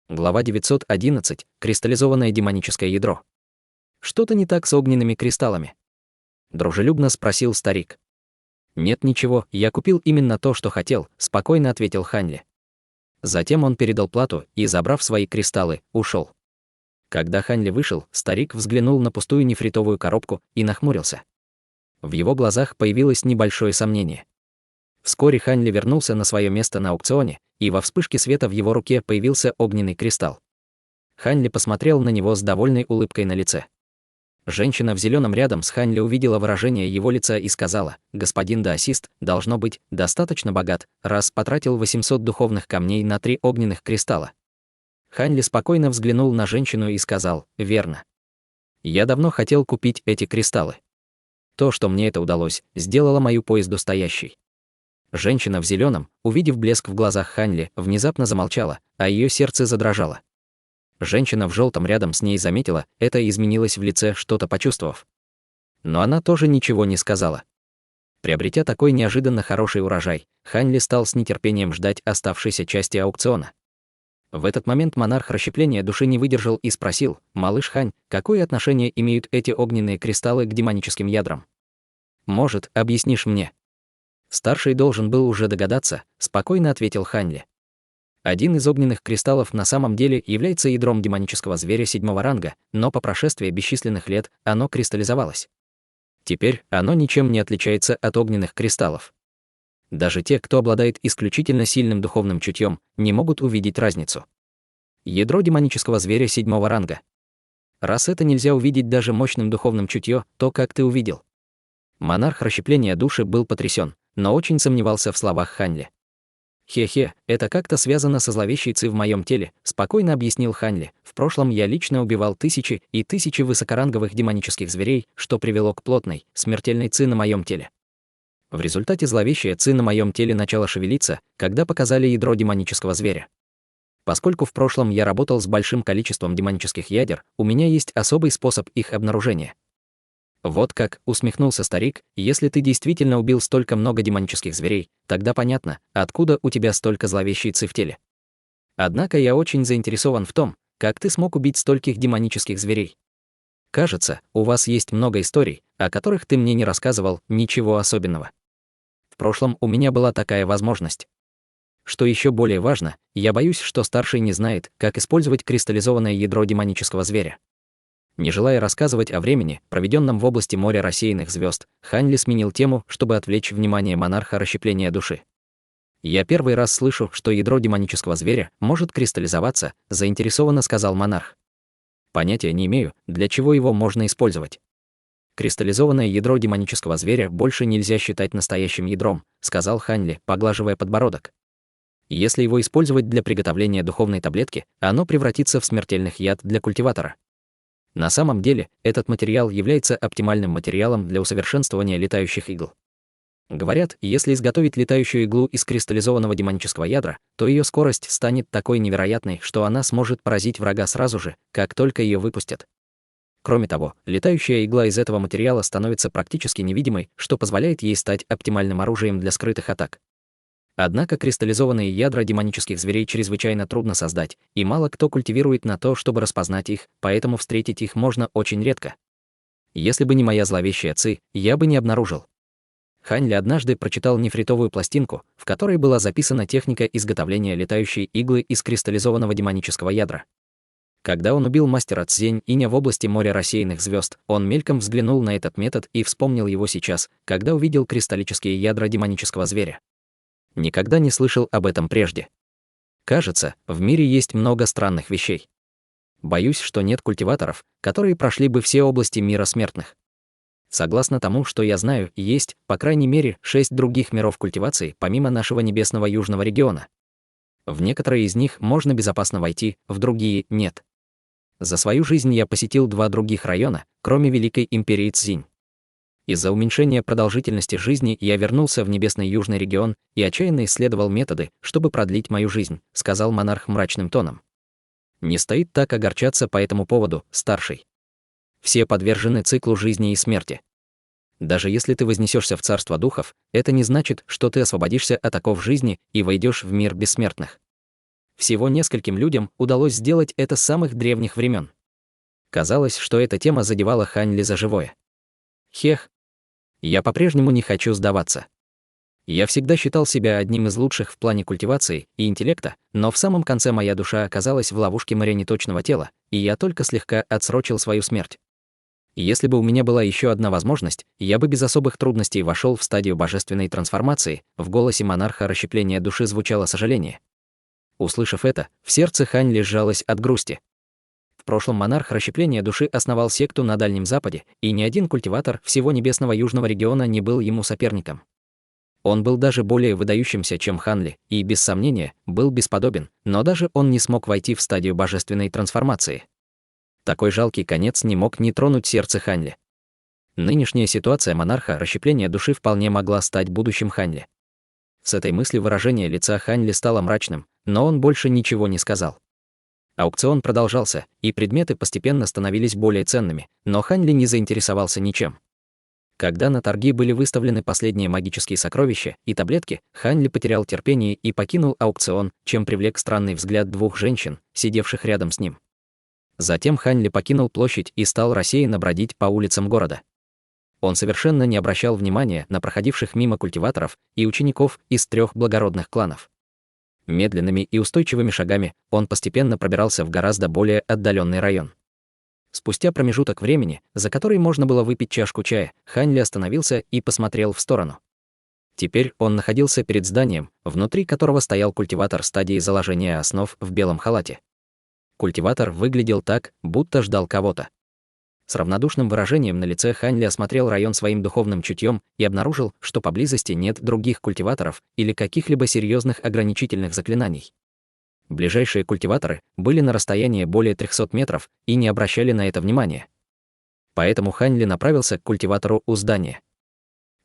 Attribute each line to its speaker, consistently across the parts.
Speaker 1: Глава 911. Кристаллизованное демоническое ядро. Что-то не так с огненными кристаллами? Дружелюбно спросил старик. Нет ничего, я купил именно то, что хотел, спокойно ответил Ханли. Затем он передал плату и, забрав свои кристаллы, ушел. Когда Ханли вышел, старик взглянул на пустую нефритовую коробку и нахмурился. В его глазах появилось небольшое сомнение. Вскоре Ханли вернулся на свое место на аукционе, и во вспышке света в его руке появился огненный кристалл. Ханли посмотрел на него с довольной улыбкой на лице. Женщина в зеленом рядом с Ханли увидела выражение его лица и сказала: «Господин даосист, должно быть, достаточно богат, раз потратил 800 духовных камней на 3 огненных кристалла». Ханли спокойно взглянул на женщину и сказал: «Верно. Я давно хотел купить эти кристаллы. То, что мне это удалось, сделало мою поезду стоящей». Женщина в зеленом, увидев блеск в глазах Ханли, внезапно замолчала, а ее сердце задрожало. Женщина в желтом рядом с ней заметила это и изменилось в лице, что-то почувствовав. Но она тоже ничего не сказала. Приобретя такой неожиданно хороший урожай, Ханли стал с нетерпением ждать оставшейся части аукциона. В этот момент монарх расщепления души не выдержал и спросил: «Малыш Хань, какое отношение имеют эти огненные кристаллы к демоническим ядрам? Может, объяснишь мне?» Старший должен был уже догадаться, спокойно ответил Ханли. Один из огненных кристаллов на самом деле является ядром демонического зверя 7-го ранга, но по прошествии бесчисленных лет оно кристаллизовалось. Теперь оно ничем не отличается от огненных кристаллов. Даже те, кто обладает исключительно сильным духовным чутьем, не могут увидеть разницу. Ядро демонического зверя 7-го ранга. Раз это нельзя увидеть даже мощным духовным чутьем, то как ты увидел? Монарх расщепления души был потрясен, но очень сомневался в словах Ханли. «Хе-хе, это как-то связано со зловещей ци в моем теле», спокойно объяснил Ханли. «В прошлом я лично убивал тысячи и тысячи высокоранговых демонических зверей, что привело к плотной, смертельной ци на моем теле. В результате зловещая ци на моем теле начала шевелиться, когда показали ядро демонического зверя. Поскольку в прошлом я работал с большим количеством демонических ядер, у меня есть особый способ их обнаружения». «Вот как», — усмехнулся старик, — «если ты действительно убил столько много демонических зверей, тогда понятно, откуда у тебя столько зловещей ци в теле. Однако я очень заинтересован в том, как ты смог убить стольких демонических зверей. Кажется, у вас есть много историй, о которых ты мне не рассказывал, ничего особенного. В прошлом у меня была такая возможность. Что еще более важно, я боюсь, что старший не знает, как использовать кристаллизованное ядро демонического зверя». Не желая рассказывать о времени, проведенном в области моря рассеянных звезд, Ханли сменил тему, чтобы отвлечь внимание монарха расщепления души. «Я первый раз слышу, что ядро демонического зверя может кристаллизоваться», заинтересованно сказал монарх. «Понятия не имею, для чего его можно использовать». «Кристаллизованное ядро демонического зверя больше нельзя считать настоящим ядром», сказал Ханли, поглаживая подбородок. «Если его использовать для приготовления духовной таблетки, оно превратится в смертельный яд для культиватора. На самом деле, этот материал является оптимальным материалом для усовершенствования летающих игл. Говорят, если изготовить летающую иглу из кристаллизованного демонического ядра, то ее скорость станет такой невероятной, что она сможет поразить врага сразу же, как только ее выпустят. Кроме того, летающая игла из этого материала становится практически невидимой, что позволяет ей стать оптимальным оружием для скрытых атак. Однако кристаллизованные ядра демонических зверей чрезвычайно трудно создать, и мало кто культивирует на то, чтобы распознать их, поэтому встретить их можно очень редко. Если бы не моя зловещая ци, я бы не обнаружил». Ханли однажды прочитал нефритовую пластинку, в которой была записана техника изготовления летающей иглы из кристаллизованного демонического ядра. Когда он убил мастера Цзень-Иня в области моря рассеянных звезд, он мельком взглянул на этот метод и вспомнил его сейчас, когда увидел кристаллические ядра демонического зверя. Никогда не слышал об этом прежде. Кажется, в мире есть много странных вещей. Боюсь, что нет культиваторов, которые прошли бы все области мира смертных. Согласно тому, что я знаю, есть, по крайней мере, 6 других миров культивации, помимо нашего небесного южного региона. В некоторые из них можно безопасно войти, в другие — нет. За свою жизнь я посетил 2 других района, кроме Великой империи Цзинь. Из-за уменьшения продолжительности жизни я вернулся в небесный южный регион и отчаянно исследовал методы, чтобы продлить мою жизнь, сказал монарх мрачным тоном. «Не стоит так огорчаться по этому поводу, старший. Все подвержены циклу жизни и смерти. Даже если ты вознесешься в царство духов, это не значит, что ты освободишься от оков жизни и войдешь в мир бессмертных. Всего нескольким людям удалось сделать это с самых древних времен. Казалось, что эта тема задевала Хань Ли за живое. Хех. Я по-прежнему не хочу сдаваться. Я всегда считал себя одним из лучших в плане культивации и интеллекта, но в самом конце моя душа оказалась в ловушке марионеточного тела, и я только слегка отсрочил свою смерть. Если бы у меня была еще одна возможность, я бы без особых трудностей вошел в стадию божественной трансформации. В голосе монарха расщепления души звучало сожаление. Услышав это, в сердце Хань Ли сжалось от грусти. В прошлом монарх расщепления души основал секту на Дальнем Западе, и ни один культиватор всего небесного южного региона не был ему соперником. Он был даже более выдающимся, чем Хан Ли, и, без сомнения, был бесподобен, но даже он не смог войти в стадию божественной трансформации. Такой жалкий конец не мог не тронуть сердце Хань Ли. Нынешняя ситуация монарха расщепления души вполне могла стать будущим Хань Ли. С этой мыслью выражение лица Хань Ли стало мрачным, но он больше ничего не сказал. Аукцион продолжался, и предметы постепенно становились более ценными, но Хань Ли не заинтересовался ничем. Когда на торги были выставлены последние магические сокровища и таблетки, Хань Ли потерял терпение и покинул аукцион, чем привлек странный взгляд двух женщин, сидевших рядом с ним. Затем Хань Ли покинул площадь и стал рассеянно бродить по улицам города. Он совершенно не обращал внимания на проходивших мимо культиваторов и учеников из 3 благородных кланов. Медленными и устойчивыми шагами он постепенно пробирался в гораздо более отдаленный район. Спустя промежуток времени, за который можно было выпить чашку чая, Хань Ли остановился и посмотрел в сторону. Теперь он находился перед зданием, внутри которого стоял культиватор стадии заложения основ в белом халате. Культиватор выглядел так, будто ждал кого-то. С равнодушным выражением на лице Хань Ли осмотрел район своим духовным чутьем и обнаружил, что поблизости нет других культиваторов или каких-либо серьезных ограничительных заклинаний. Ближайшие культиваторы были на расстоянии более 300 метров и не обращали на это внимания. Поэтому Хань Ли направился к культиватору у здания.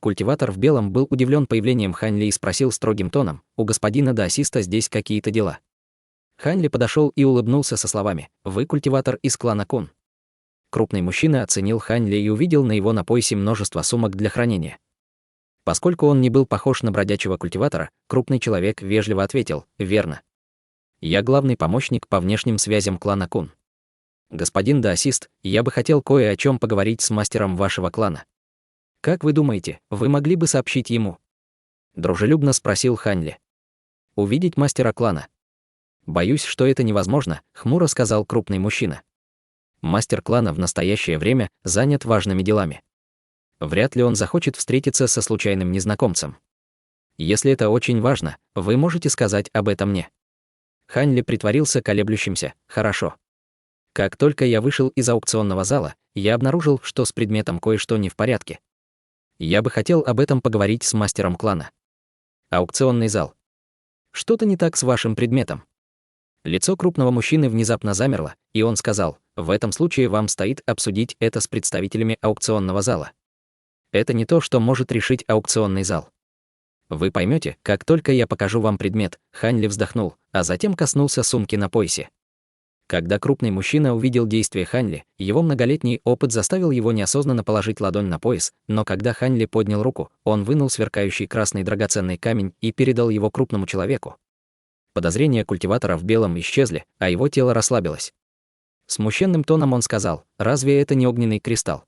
Speaker 1: Культиватор в белом был удивлен появлением Хань Ли и спросил строгим тоном: «У господина даосиста здесь какие-то дела?» Хань Ли подошел и улыбнулся со словами: «Вы культиватор из клана Кун». Крупный мужчина оценил Хань Ли и увидел на его на поясе множество сумок для хранения. Поскольку он не был похож на бродячего культиватора, крупный человек вежливо ответил: «Верно. Я главный помощник по внешним связям клана Кун. Господин даосист, я бы хотел кое о чем поговорить с мастером вашего клана. Как вы думаете, вы могли бы сообщить ему?» Дружелюбно спросил Хань Ли. «Увидеть мастера клана?» «Боюсь, что это невозможно», — хмуро сказал крупный мужчина. «Мастер клана в настоящее время занят важными делами. Вряд ли он захочет встретиться со случайным незнакомцем. Если это очень важно, вы можете сказать об этом мне». Хань Ли притворился колеблющимся: «Хорошо». Как только я вышел из аукционного зала, я обнаружил, что с предметом кое-что не в порядке. Я бы хотел об этом поговорить с мастером клана. Аукционный зал. Что-то не так с вашим предметом. Лицо крупного мужчины внезапно замерло, и он сказал: «В этом случае вам стоит обсудить это с представителями аукционного зала. Это не то, что может решить аукционный зал. Вы поймете, как только я покажу вам предмет». Хань Ли вздохнул, а затем коснулся сумки на поясе. Когда крупный мужчина увидел действие Хань Ли, его многолетний опыт заставил его неосознанно положить ладонь на пояс, но когда Хань Ли поднял руку, он вынул сверкающий красный драгоценный камень и передал его крупному человеку. Подозрения культиватора в белом исчезли, а его тело расслабилось. Смущенным тоном он сказал: «Разве это не огненный кристалл?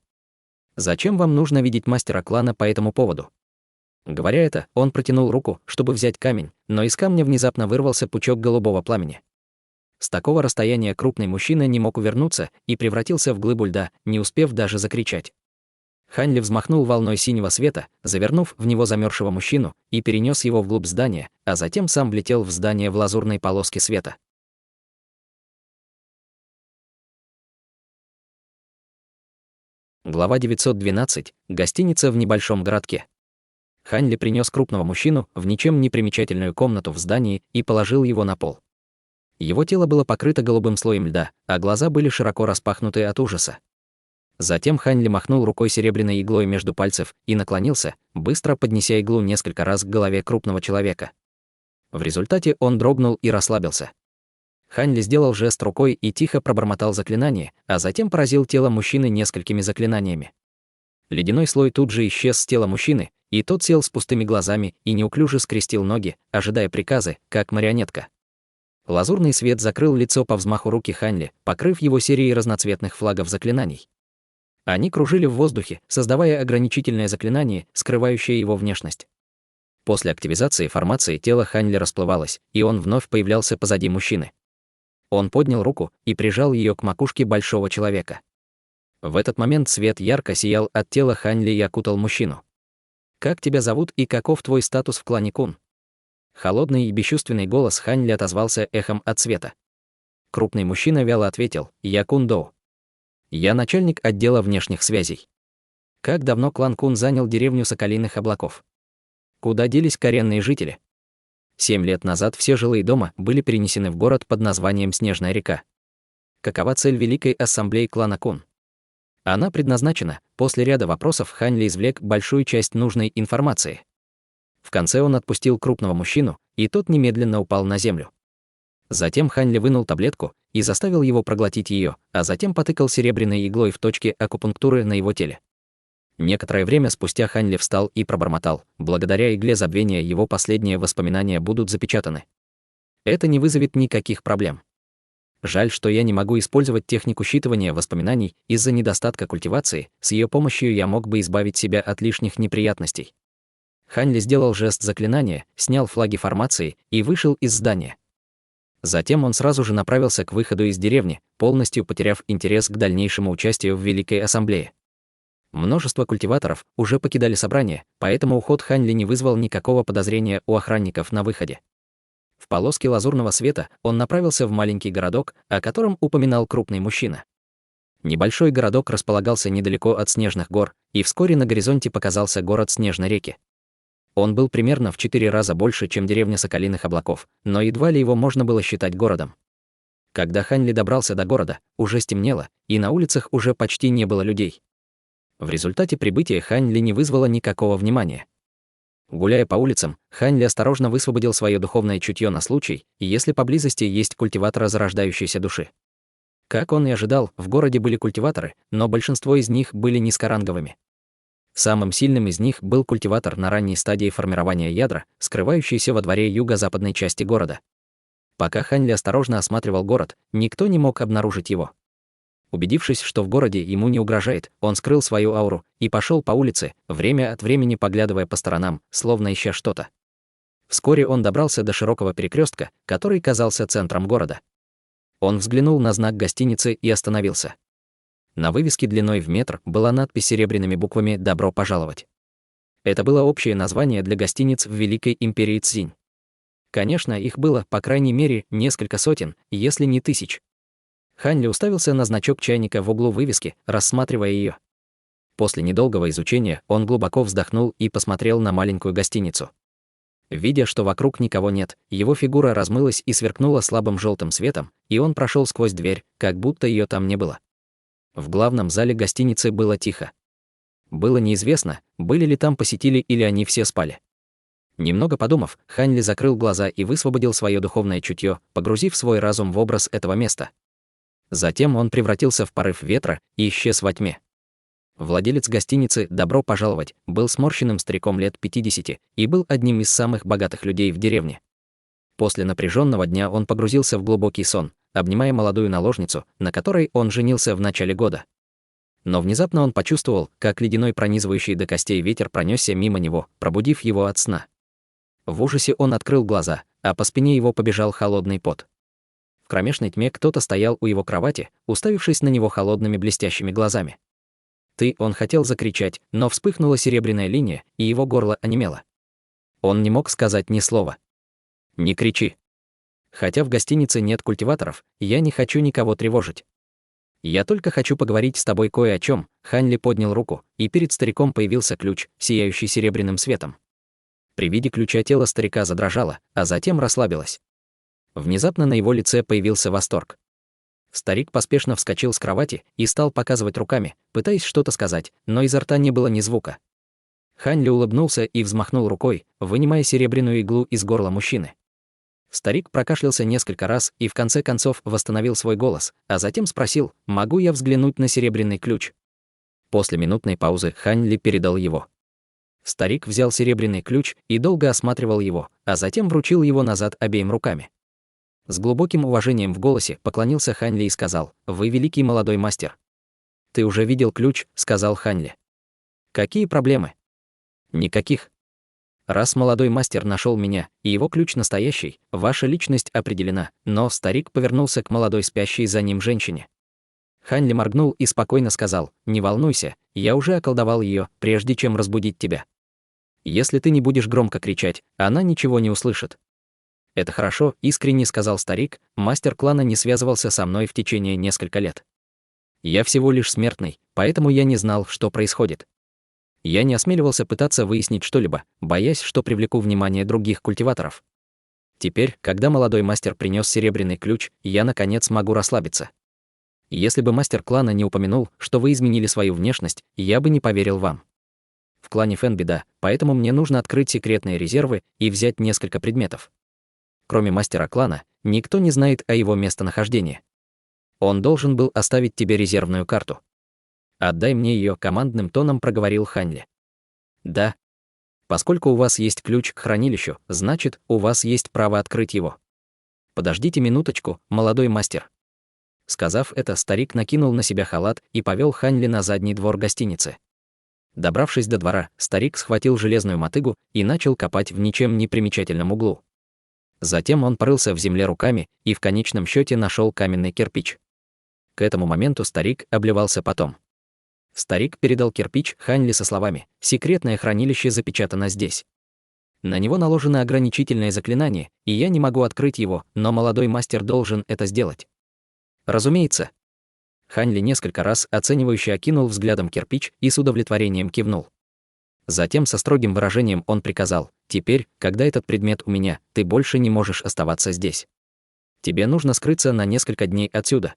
Speaker 1: Зачем вам нужно видеть мастера клана по этому поводу?» Говоря это, он протянул руку, чтобы взять камень, но из камня внезапно вырвался пучок голубого пламени. С такого расстояния крупный мужчина не мог увернуться и превратился в глыбу льда, не успев даже закричать. Хань Ли взмахнул волной синего света, завернув в него замерзшего мужчину, и перенес его вглубь здания, а затем сам влетел в здание в лазурной полоске света. Глава 912. Гостиница в небольшом городке. Хань Ли принес крупного мужчину в ничем не примечательную комнату в здании и положил его на пол. Его тело было покрыто голубым слоем льда, а глаза были широко распахнуты от ужаса. Затем Хань Ли махнул рукой серебряной иглой между пальцев и наклонился, быстро поднеся иглу несколько раз к голове крупного человека. В результате он дрогнул и расслабился. Хань Ли сделал жест рукой и тихо пробормотал заклинание, а затем поразил тело мужчины несколькими заклинаниями. Ледяной слой тут же исчез с тела мужчины, и тот сел с пустыми глазами и неуклюже скрестил ноги, ожидая приказы, как марионетка. Лазурный свет закрыл лицо по взмаху руки Ханли, покрыв его серией разноцветных флагов заклинаний. Они кружили в воздухе, создавая ограничительное заклинание, скрывающее его внешность. После активизации формации тело Ханли расплывалось, и он вновь появлялся позади мужчины. Он поднял руку и прижал ее к макушке большого человека. В этот момент свет ярко сиял от тела Ханли и окутал мужчину. «Как тебя зовут и каков твой статус в клане Кун?» Холодный и бесчувственный голос Ханли отозвался эхом от света. Крупный мужчина вяло ответил: «Я Кун Доу. Я начальник отдела внешних связей». «Как давно клан Кун занял деревню Соколиных облаков? Куда делись коренные жители?» 7 лет назад все жилые дома были перенесены в город под названием Снежная река. Какова цель Великой Ассамблеи клана Кун? Она предназначена. После ряда вопросов Ханли извлек большую часть нужной информации. В конце он отпустил крупного мужчину, и тот немедленно упал на землю. Затем Ханли вынул таблетку и заставил его проглотить ее, а затем потыкал серебряной иглой в точке акупунктуры на его теле. Некоторое время спустя Ханли встал и пробормотал: благодаря игле забвения его последние воспоминания будут запечатаны. Это не вызовет никаких проблем. Жаль, что я не могу использовать технику считывания воспоминаний из-за недостатка культивации, с ее помощью я мог бы избавить себя от лишних неприятностей. Ханли сделал жест заклинания, снял флаги формации и вышел из здания. Затем он сразу же направился к выходу из деревни, полностью потеряв интерес к дальнейшему участию в Великой Ассамблее. Множество культиваторов уже покидали собрание, поэтому уход Ханли не вызвал никакого подозрения у охранников на выходе. В полоске лазурного света он направился в маленький городок, о котором упоминал крупный мужчина. Небольшой городок располагался недалеко от Снежных гор, и вскоре на горизонте показался город Снежной реки. Он был примерно в 4 раза больше, чем деревня Соколиных облаков, но едва ли его можно было считать городом. Когда Ханли добрался до города, уже стемнело, и на улицах уже почти не было людей. В результате прибытия Ханли не вызвало никакого внимания. Гуляя по улицам, Ханли осторожно высвободил свое духовное чутье на случай, если поблизости есть культиватор зарождающейся души. Как он и ожидал, в городе были культиваторы, но большинство из них были низкоранговыми. Самым сильным из них был культиватор на ранней стадии формирования ядра, скрывающийся во дворе юго-западной части города. Пока Ханли осторожно осматривал город, никто не мог обнаружить его. Убедившись, что в городе ему не угрожает, он скрыл свою ауру и пошел по улице, время от времени поглядывая по сторонам, словно ища что-то. Вскоре он добрался до широкого перекрестка, который казался центром города. Он взглянул на знак гостиницы и остановился. На вывеске длиной в метр была надпись серебряными буквами «Добро пожаловать». Это было общее название для гостиниц в Великой империи Цзинь. Конечно, их было, по крайней мере, несколько сотен, если не тысяч. Ханли уставился на значок чайника в углу вывески, рассматривая ее. После недолгого изучения он глубоко вздохнул и посмотрел на маленькую гостиницу. Видя, что вокруг никого нет, его фигура размылась и сверкнула слабым желтым светом, и он прошел сквозь дверь, как будто ее там не было. В главном зале гостиницы было тихо. Было неизвестно, были ли там посетители или они все спали. Немного подумав, Ханли закрыл глаза и высвободил свое духовное чутье, погрузив свой разум в образ этого места. Затем он превратился в порыв ветра и исчез во тьме. Владелец гостиницы «Добро пожаловать» был сморщенным стариком лет 50 и был одним из самых богатых людей в деревне. После напряженного дня он погрузился в глубокий сон, обнимая молодую наложницу, на которой он женился в начале года. Но внезапно он почувствовал, как ледяной пронизывающий до костей ветер пронесся мимо него, пробудив его от сна. В ужасе он открыл глаза, а по спине его побежал холодный пот. В кромешной тьме кто-то стоял у его кровати, уставившись на него холодными блестящими глазами. «Ты!» — он хотел закричать, но вспыхнула серебряная линия, и его горло онемело. Он не мог сказать ни слова. «Не кричи. Хотя в гостинице нет культиваторов, я не хочу никого тревожить. Я только хочу поговорить с тобой кое о чем. Ханли поднял руку, и перед стариком появился ключ, сияющий серебряным светом. При виде ключа тело старика задрожало, а затем расслабилось. Внезапно на его лице появился восторг. Старик поспешно вскочил с кровати и стал показывать руками, пытаясь что-то сказать, но изо рта не было ни звука. Ханли улыбнулся и взмахнул рукой, вынимая серебряную иглу из горла мужчины. Старик прокашлялся несколько раз и в конце концов восстановил свой голос, а затем спросил: «Могу я взглянуть на серебряный ключ?» После минутной паузы Ханли передал его. Старик взял серебряный ключ и долго осматривал его, а затем вручил его назад обеим руками. С глубоким уважением в голосе поклонился Хань Ли и сказал: «Вы великий молодой мастер». «Ты уже видел ключ», — сказал Хань Ли. «Какие проблемы?» «Никаких. Раз молодой мастер нашел меня, и его ключ настоящий, ваша личность определена». Но старик повернулся к молодой спящей за ним женщине. Хань Ли моргнул и спокойно сказал: «Не волнуйся, я уже околдовал ее, прежде чем разбудить тебя. Если ты не будешь громко кричать, она ничего не услышит». «Это хорошо», — искренне сказал старик, «мастер клана не связывался со мной в течение нескольких лет. Я всего лишь смертный, поэтому я не знал, что происходит. Я не осмеливался пытаться выяснить что-либо, боясь, что привлеку внимание других культиваторов. Теперь, когда молодой мастер принес серебряный ключ, я наконец могу расслабиться. Если бы мастер клана не упомянул, что вы изменили свою внешность, я бы не поверил вам. В клане Фэн беда, поэтому мне нужно открыть секретные резервы и взять несколько предметов. Кроме мастера клана, никто не знает о его местонахождении. Он должен был оставить тебе резервную карту. Отдай мне ее, командным тоном проговорил Хань Ли. Да. Поскольку у вас есть ключ к хранилищу, значит, у вас есть право открыть его. Подождите минуточку, молодой мастер. Сказав это, старик накинул на себя халат и повел Хань Ли на задний двор гостиницы. Добравшись до двора, старик схватил железную мотыгу и начал копать в ничем не примечательном углу. Затем он порылся в земле руками и в конечном счете нашел каменный кирпич. К этому моменту старик обливался потом. Старик передал кирпич Хань Ли со словами: «Секретное хранилище запечатано здесь. На него наложено ограничительное заклинание, и я не могу открыть его, но молодой мастер должен это сделать». «Разумеется». Хань Ли несколько раз оценивающе окинул взглядом кирпич и с удовлетворением кивнул. Затем со строгим выражением он приказал: «Теперь, когда этот предмет у меня, ты больше не можешь оставаться здесь. Тебе нужно скрыться на несколько дней отсюда».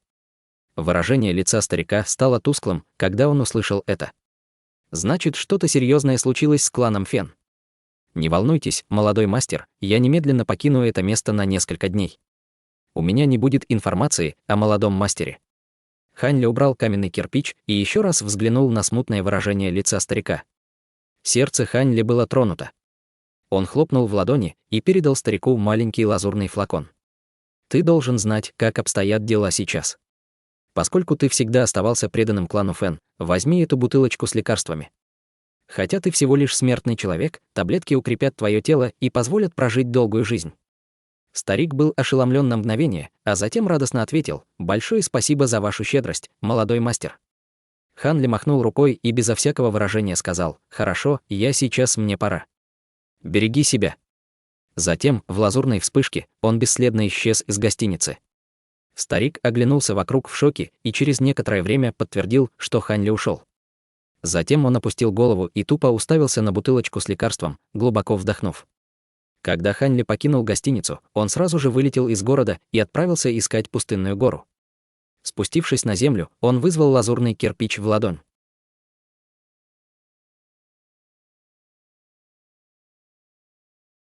Speaker 1: Выражение лица старика стало тусклым, когда он услышал это. «Значит, что-то серьезное случилось с кланом Фэн. Не волнуйтесь, молодой мастер, я немедленно покину это место на несколько дней. У меня не будет информации о молодом мастере». Хань Ли убрал каменный кирпич и еще раз взглянул на смутное выражение лица старика. Сердце Хань Ли было тронуто. Он хлопнул в ладони и передал старику маленький лазурный флакон. «Ты должен знать, как обстоят дела сейчас. Поскольку ты всегда оставался преданным клану Фэн, возьми эту бутылочку с лекарствами. Хотя ты всего лишь смертный человек, таблетки укрепят твое тело и позволят прожить долгую жизнь». Старик был ошеломлен на мгновение, а затем радостно ответил: «Большое спасибо за вашу щедрость, молодой мастер». Хань Ли махнул рукой и безо всякого выражения сказал: «Хорошо, мне пора. Береги себя». Затем, в лазурной вспышке, он бесследно исчез из гостиницы. Старик оглянулся вокруг в шоке и через некоторое время подтвердил, что Хань Ли ушел. Затем он опустил голову и тупо уставился на бутылочку с лекарством, глубоко вдохнув. Когда Хань Ли покинул гостиницу, он сразу же вылетел из города и отправился искать пустынную гору. Спустившись на землю, он вызвал лазурный кирпич в ладонь.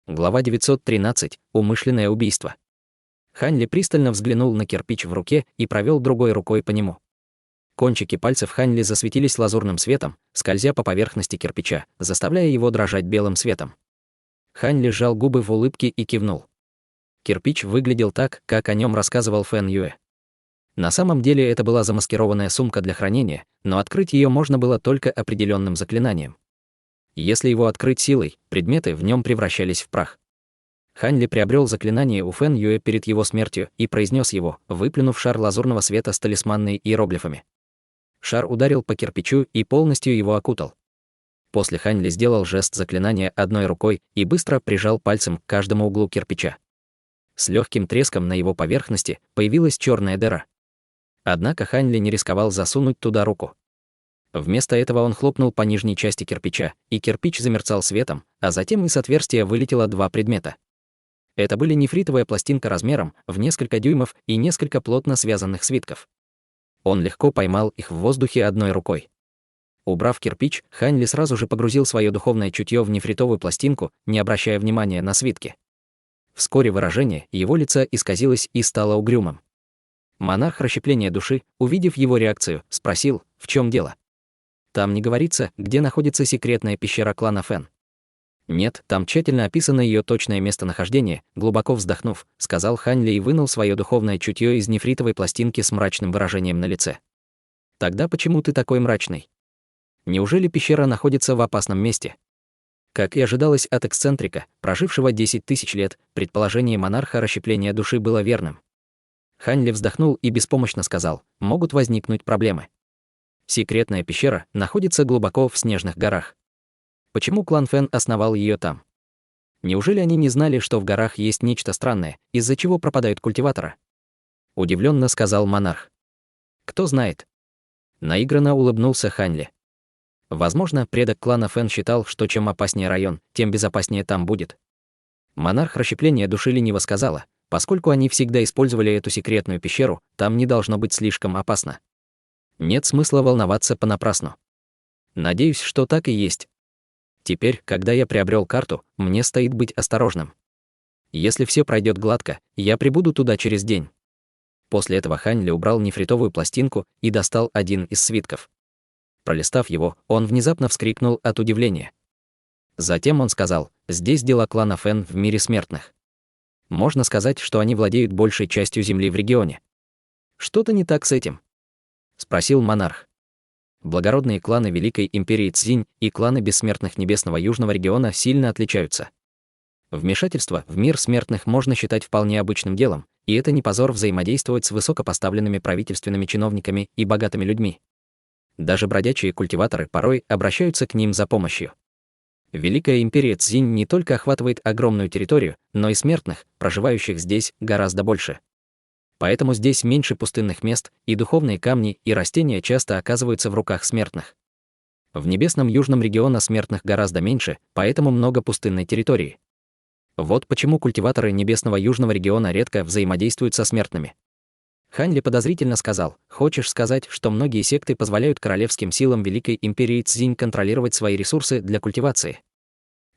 Speaker 1: Глава 913. Умышленное убийство. Хань Ли пристально взглянул на кирпич в руке и провел другой рукой по нему. Кончики пальцев Хань Ли засветились лазурным светом, скользя по поверхности кирпича, заставляя его дрожать белым светом. Хань Ли сжал губы в улыбке и кивнул. Кирпич выглядел так, как о нем рассказывал Фэн Юэ. На самом деле это была замаскированная сумка для хранения, но открыть ее можно было только определенным заклинанием. Если его открыть силой, предметы в нем превращались в прах. Хань Ли приобрел заклинание у Фэн Юэ перед его смертью и произнес его, выплюнув шар лазурного света с талисманными иероглифами. Шар ударил по кирпичу и полностью его окутал. После Хань Ли сделал жест заклинания одной рукой и быстро прижал пальцем к каждому углу кирпича. С легким треском на его поверхности появилась черная дыра. Однако Хань Ли не рисковал засунуть туда руку. Вместо этого он хлопнул по нижней части кирпича, и кирпич замерцал светом, а затем из отверстия вылетело два предмета. Это были нефритовая пластинка размером в несколько дюймов и несколько плотно связанных свитков. Он легко поймал их в воздухе одной рукой. Убрав кирпич, Хань Ли сразу же погрузил свое духовное чутье в нефритовую пластинку, не обращая внимания на свитки. Вскоре выражение его лица исказилось и стало угрюмым. Монарх расщепления души, увидев его реакцию, спросил: «В чем дело? Там не говорится, где находится секретная пещера клана Фэн». Нет, там тщательно описано ее точное местонахождение, глубоко вздохнув, сказал Хань Ли и вынул свое духовное чутье из нефритовой пластинки с мрачным выражением на лице. Тогда почему ты такой мрачный? Неужели пещера находится в опасном месте? Как и ожидалось от эксцентрика, прожившего 10 тысяч лет, предположение монарха расщепления души было верным. Хань Ли вздохнул и беспомощно сказал: могут возникнуть проблемы. Секретная пещера находится глубоко в снежных горах. Почему клан Фэн основал ее там? Неужели они не знали, что в горах есть нечто странное, из-за чего пропадают культиваторы? Удивленно сказал монарх. Кто знает? Наигранно улыбнулся Хань Ли. Возможно, предок клана Фэн считал, что чем опаснее район, тем безопаснее там будет. Монарх расщепления души лениво сказала: поскольку они всегда использовали эту секретную пещеру, там не должно быть слишком опасно. Нет смысла волноваться понапрасну. Надеюсь, что так и есть. Теперь, когда я приобрел карту, мне стоит быть осторожным. Если все пройдет гладко, я прибуду туда через день. После этого Хань Ли убрал нефритовую пластинку и достал один из свитков. Пролистав его, он внезапно вскрикнул от удивления. Затем он сказал: здесь дела клана Фэн в мире смертных. Можно сказать, что они владеют большей частью земли в регионе. Что-то не так с этим? Спросил монарх. Благородные кланы Великой Империи Цзинь и кланы бессмертных Небесного Южного региона сильно отличаются. Вмешательство в мир смертных можно считать вполне обычным делом, и это не позор взаимодействовать с высокопоставленными правительственными чиновниками и богатыми людьми. Даже бродячие культиваторы порой обращаются к ним за помощью. Великая империя Цзинь не только охватывает огромную территорию, но и смертных, проживающих здесь, гораздо больше. Поэтому здесь меньше пустынных мест, и духовные камни и растения часто оказываются в руках смертных. В небесном южном региона смертных гораздо меньше, поэтому много пустынной территории. Вот почему культиваторы небесного южного региона редко взаимодействуют со смертными. Хань Ли подозрительно сказал: хочешь сказать, что многие секты позволяют королевским силам Великой Империи Цзинь контролировать свои ресурсы для культивации?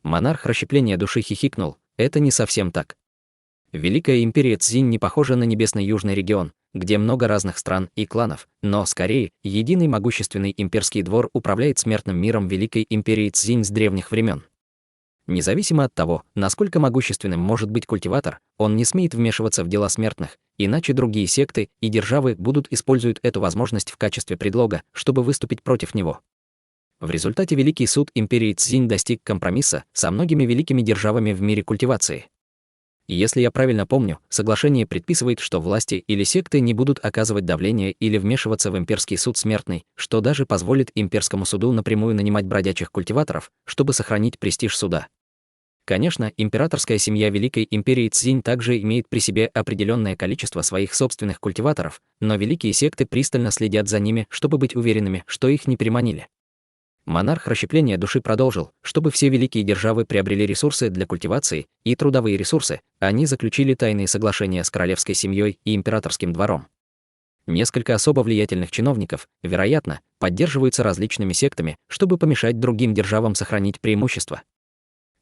Speaker 1: Монарх расщепления души хихикнул: это не совсем так. Великая Империя Цзинь не похожа на небесный южный регион, где много разных стран и кланов, но, скорее, единый могущественный имперский двор управляет смертным миром Великой Империи Цзинь с древних времен. Независимо от того, насколько могущественным может быть культиватор, он не смеет вмешиваться в дела смертных, иначе другие секты и державы будут использовать эту возможность в качестве предлога, чтобы выступить против него. В результате Великий суд Империи Цзинь достиг компромисса со многими великими державами в мире культивации. Если я правильно помню, соглашение предписывает, что власти или секты не будут оказывать давление или вмешиваться в имперский суд смертный, что даже позволит имперскому суду напрямую нанимать бродячих культиваторов, чтобы сохранить престиж суда. Конечно, императорская семья Великой Империи Цзинь также имеет при себе определенное количество своих собственных культиваторов, но великие секты пристально следят за ними, чтобы быть уверенными, что их не переманили. Монарх расщепления души продолжил: чтобы все великие державы приобрели ресурсы для культивации и трудовые ресурсы, они заключили тайные соглашения с королевской семьей и императорским двором. Несколько особо влиятельных чиновников, вероятно, поддерживаются различными сектами, чтобы помешать другим державам сохранить преимущество.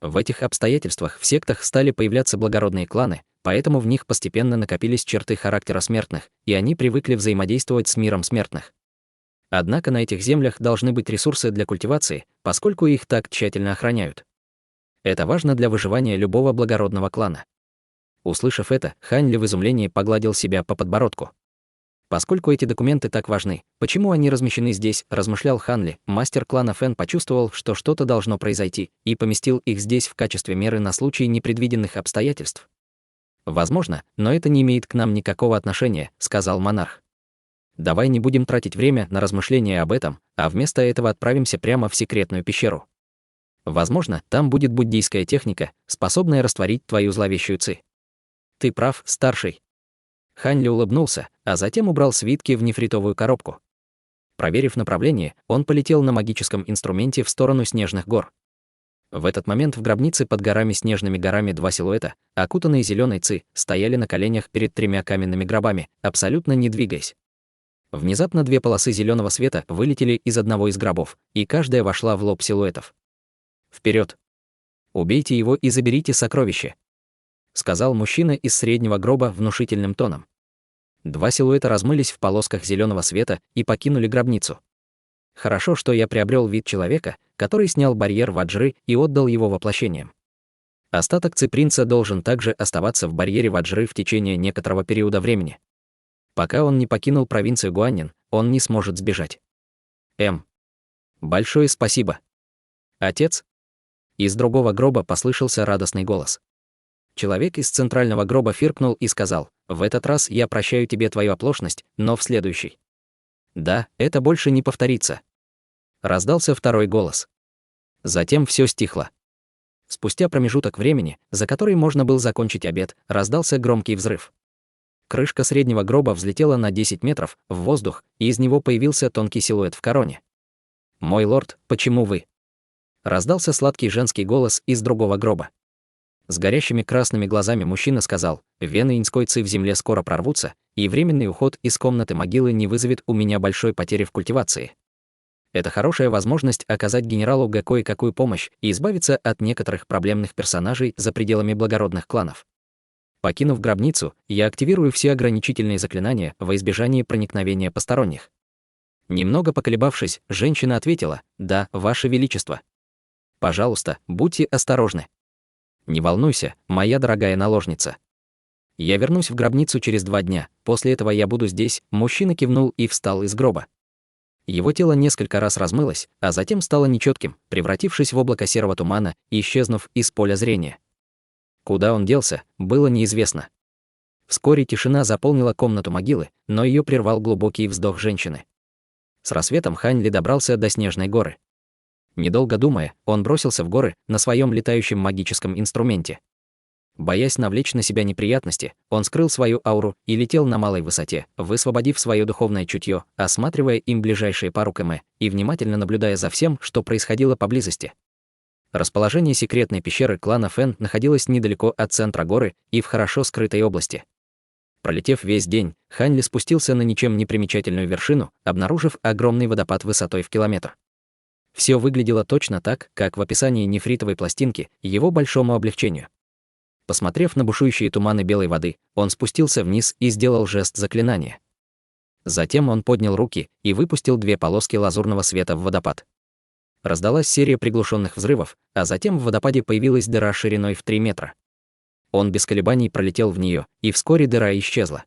Speaker 1: В этих обстоятельствах в сектах стали появляться благородные кланы, поэтому в них постепенно накопились черты характера смертных, и они привыкли взаимодействовать с миром смертных. Однако на этих землях должны быть ресурсы для культивации, поскольку их так тщательно охраняют. Это важно для выживания любого благородного клана. Услышав это, Хань Ли в изумлении погладил себя по подбородку. Поскольку эти документы так важны, почему они размещены здесь, размышлял Хань Ли. Мастер клана Фэн почувствовал, что что-то должно произойти, и поместил их здесь в качестве меры на случай непредвиденных обстоятельств. Возможно, но это не имеет к нам никакого отношения, сказал монарх. Давай не будем тратить время на размышления об этом, а вместо этого отправимся прямо в секретную пещеру. Возможно, там будет буддийская техника, способная растворить твою зловещую ци. Ты прав, старший. Хань Ли улыбнулся, а затем убрал свитки в нефритовую коробку. Проверив направление, он полетел на магическом инструменте в сторону снежных гор. В этот момент в гробнице под снежными горами два силуэта, окутанные зеленой ци, стояли на коленях перед тремя каменными гробами, абсолютно не двигаясь. Внезапно две полосы зеленого света вылетели из одного из гробов, и каждая вошла в лоб силуэтов. Вперед! Убейте его и заберите сокровище, сказал мужчина из среднего гроба внушительным тоном. Два силуэта размылись в полосках зеленого света и покинули гробницу. Хорошо, что я приобрел вид человека, который снял барьер Ваджры и отдал его воплощением. Остаток Ци-принца должен также оставаться в барьере Ваджры в течение некоторого периода времени. Пока он не покинул провинцию Гуаннин, он не сможет сбежать. Большое спасибо. Отец? Из другого гроба послышался радостный голос. Человек из центрального гроба фыркнул и сказал: «В этот раз я прощаю тебе твою оплошность, но в следующий». «Да, это больше не повторится». Раздался второй голос. Затем все стихло. Спустя промежуток времени, за который можно было закончить обед, раздался громкий взрыв. Крышка среднего гроба взлетела на 10 метров в воздух, и из него появился тонкий силуэт в короне. «Мой лорд, почему вы?» Раздался сладкий женский голос из другого гроба. С горящими красными глазами мужчина сказал: «Вены инской ци в земле скоро прорвутся, и временный уход из комнаты могилы не вызовет у меня большой потери в культивации. Это хорошая возможность оказать генералу Г кое-какую помощь и избавиться от некоторых проблемных персонажей за пределами благородных кланов. Покинув гробницу, я активирую все ограничительные заклинания во избежание проникновения посторонних». Немного поколебавшись, женщина ответила: «Да, Ваше Величество. Пожалуйста, будьте осторожны. Не волнуйся, моя дорогая наложница. Я вернусь в гробницу через 2 дня, после этого я буду здесь». Мужчина кивнул и встал из гроба. Его тело несколько раз размылось, а затем стало нечетким, превратившись в облако серого тумана и исчезнув из поля зрения. Куда он делся, было неизвестно. Вскоре тишина заполнила комнату могилы, но ее прервал глубокий вздох женщины. С рассветом Хань Ли добрался до Снежной горы. Недолго думая, он бросился в горы на своем летающем магическом инструменте. Боясь навлечь на себя неприятности, он скрыл свою ауру и летел на малой высоте, высвободив свое духовное чутье, осматривая им ближайшие пару км и внимательно наблюдая за всем, что происходило поблизости. Расположение секретной пещеры клана Фэн находилось недалеко от центра горы и в хорошо скрытой области. Пролетев весь день, Хань Ли спустился на ничем не примечательную вершину, обнаружив огромный водопад высотой в километр. Все выглядело точно так, как в описании нефритовой пластинки, его большому облегчению. Посмотрев на бушующие туманы белой воды, он спустился вниз и сделал жест заклинания. Затем он поднял руки и выпустил 2 полоски лазурного света в водопад. Раздалась серия приглушенных взрывов, а затем в водопаде появилась дыра шириной в 3 метра. Он без колебаний пролетел в нее, и вскоре дыра исчезла.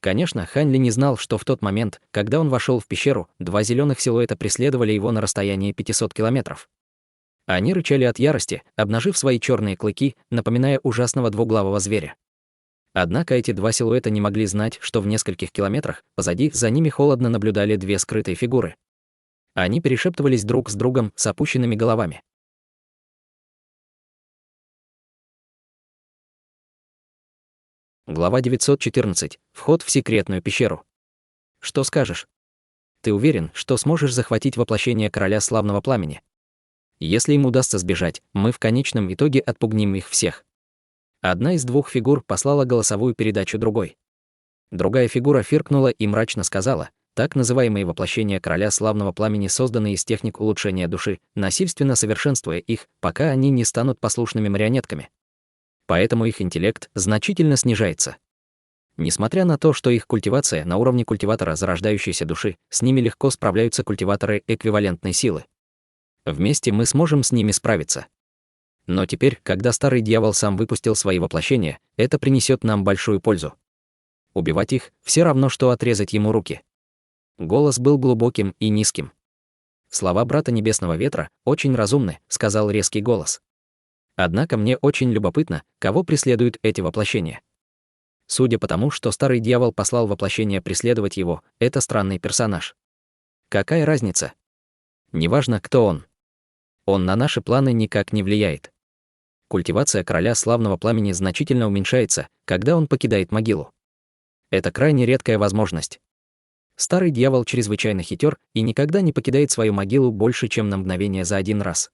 Speaker 1: Конечно, Хань Ли не знал, что в тот момент, когда он вошел в пещеру, 2 зеленых силуэта преследовали его на расстоянии 500 километров. Они рычали от ярости, обнажив свои черные клыки, напоминая ужасного двуглавого зверя. Однако эти 2 силуэта не могли знать, что в нескольких километрах позади за ними холодно наблюдали 2 скрытые фигуры. Они перешептывались друг с другом с опущенными головами. Глава 914. Вход в секретную пещеру. Что скажешь? Ты уверен, что сможешь захватить воплощение короля славного пламени? Если им удастся сбежать, мы в конечном итоге отпугнем их всех. Одна из 2 фигур послала голосовую передачу другой. Другая фигура фыркнула и мрачно сказала: так называемые воплощения короля славного пламени созданы из техник улучшения души, насильственно совершенствуя их, пока они не станут послушными марионетками. Поэтому их интеллект значительно снижается. Несмотря на то, что их культивация на уровне культиватора зарождающейся души, с ними легко справляются культиваторы эквивалентной силы. Вместе мы сможем с ними справиться. Но теперь, когда старый дьявол сам выпустил свои воплощения, это принесет нам большую пользу. Убивать их — все равно, что отрезать ему руки. Голос был глубоким и низким. «Слова брата Небесного Ветра очень разумны», — сказал резкий голос. «Однако мне очень любопытно, кого преследуют эти воплощения. Судя по тому, что старый дьявол послал воплощение преследовать его, это странный персонаж. Какая разница? Неважно, кто он. Он на наши планы никак не влияет. Культивация короля славного пламени значительно уменьшается, когда он покидает могилу. Это крайне редкая возможность. Старый дьявол чрезвычайно хитер и никогда не покидает свою могилу больше, чем на мгновение за 1 раз.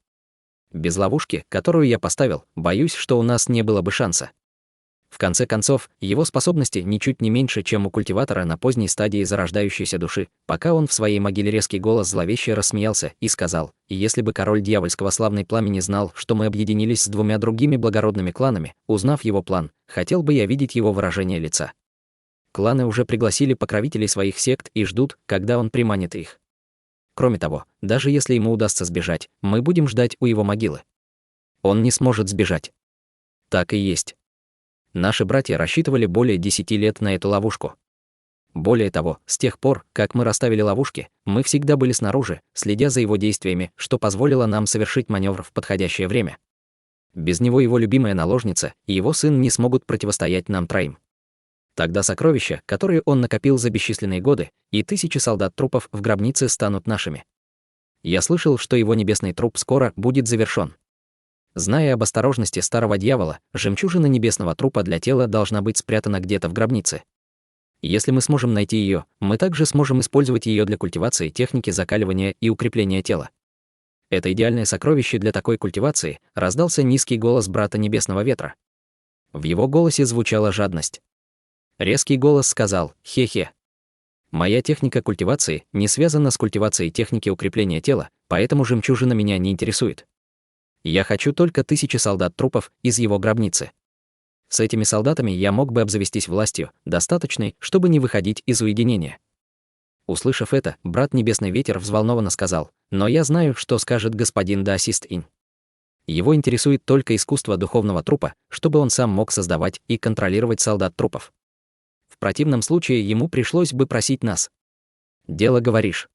Speaker 1: Без ловушки, которую я поставил, боюсь, что у нас не было бы шанса. В конце концов, его способности ничуть не меньше, чем у культиватора на поздней стадии зарождающейся души, пока он в своей могиле резкий голос зловеще рассмеялся и сказал: «Если бы король дьявольского славной пламени знал, что мы объединились с 2 другими благородными кланами, узнав его план, хотел бы я видеть его выражение лица. Кланы уже пригласили покровителей своих сект и ждут, когда он приманит их. Кроме того, даже если ему удастся сбежать, мы будем ждать у его могилы. Он не сможет сбежать. Так и есть. Наши братья рассчитывали более 10 лет на эту ловушку. Более того, с тех пор, как мы расставили ловушки, мы всегда были снаружи, следя за его действиями, что позволило нам совершить маневр в подходящее время. Без него его любимая наложница и его сын не смогут противостоять нам троим. Тогда сокровища, которые он накопил за бесчисленные годы, и тысячи солдат-трупов в гробнице станут нашими. Я слышал, что его небесный труп скоро будет завершён. Зная об осторожности старого дьявола, жемчужина небесного трупа для тела должна быть спрятана где-то в гробнице. Если мы сможем найти ее, мы также сможем использовать ее для культивации техники закаливания и укрепления тела. Это идеальное сокровище для такой культивации, раздался низкий голос брата Небесного Ветра. В его голосе звучала жадность. Резкий голос сказал: «Хе-хе. Моя техника культивации не связана с культивацией техники укрепления тела, поэтому жемчужина меня не интересует. Я хочу только 1000 солдат-трупов из его гробницы. С этими солдатами я мог бы обзавестись властью, достаточной, чтобы не выходить из уединения». Услышав это, брат Небесный Ветер взволнованно сказал: «Но я знаю, что скажет господин Даосист-Инь. Его интересует только искусство духовного трупа, чтобы он сам мог создавать и контролировать солдат-трупов. В противном случае ему пришлось бы просить нас». «Дело говоришь».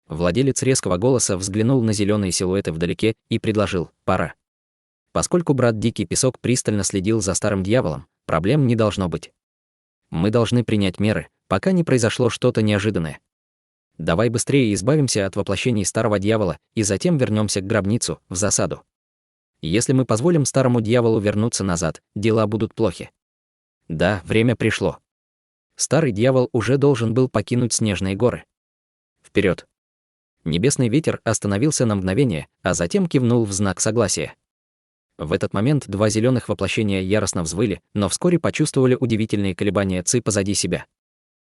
Speaker 1: Владелец резкого голоса взглянул на зеленые силуэты вдалеке и предложил: «Пора». Поскольку брат Дикий Песок пристально следил за старым дьяволом, проблем не должно быть. Мы должны принять меры, пока не произошло что-то неожиданное. Давай быстрее избавимся от воплощений старого дьявола и затем вернемся к гробницу, в засаду. Если мы позволим старому дьяволу вернуться назад, дела будут плохи. Да, время пришло. Старый дьявол уже должен был покинуть снежные горы. Вперед! Небесный Ветер остановился на мгновение, а затем кивнул в знак согласия. В этот момент два зеленых воплощения яростно взвыли, но вскоре почувствовали удивительные колебания ци позади себя.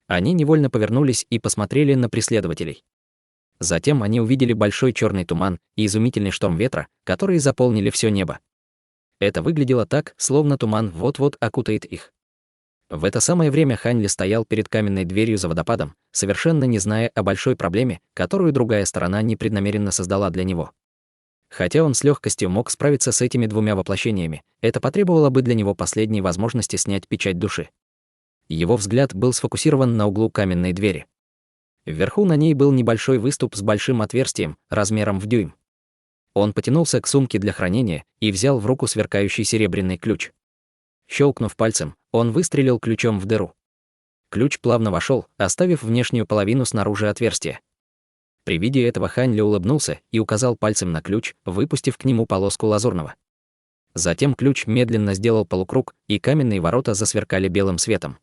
Speaker 1: Они невольно повернулись и посмотрели на преследователей. Затем они увидели большой черный туман и изумительный шторм ветра, которые заполнили все небо. Это выглядело так, словно туман вот-вот окутает их. В это самое время Хань Ли стоял перед каменной дверью за водопадом, совершенно не зная о большой проблеме, которую другая сторона непреднамеренно создала для него. Хотя он с легкостью мог справиться с этими двумя воплощениями, это потребовало бы для него последней возможности снять печать души. Его взгляд был сфокусирован на углу каменной двери. Вверху на ней был небольшой выступ с большим отверстием, размером в дюйм. Он потянулся к сумке для хранения и взял в руку сверкающий серебряный ключ. Щелкнув пальцем, он выстрелил ключом в дыру. Ключ плавно вошел, оставив внешнюю половину снаружи отверстия. При виде этого Хань Ли улыбнулся и указал пальцем на ключ, выпустив к нему полоску лазурного. Затем ключ медленно сделал полукруг, и каменные ворота засверкали белым светом.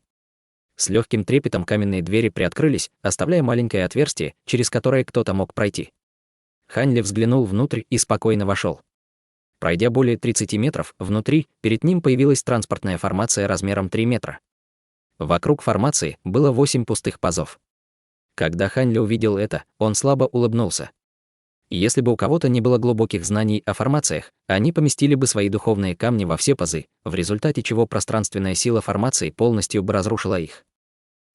Speaker 1: С легким трепетом каменные двери приоткрылись, оставляя маленькое отверстие, через которое кто-то мог пройти. Хань Ли взглянул внутрь и спокойно вошел. Пройдя более 30 метров, внутри, перед ним появилась транспортная формация размером 3 метра. Вокруг формации было 8 пустых пазов. Когда Хань Ли увидел это, он слабо улыбнулся. Если бы у кого-то не было глубоких знаний о формациях, они поместили бы свои духовные камни во все пазы, в результате чего пространственная сила формации полностью бы разрушила их.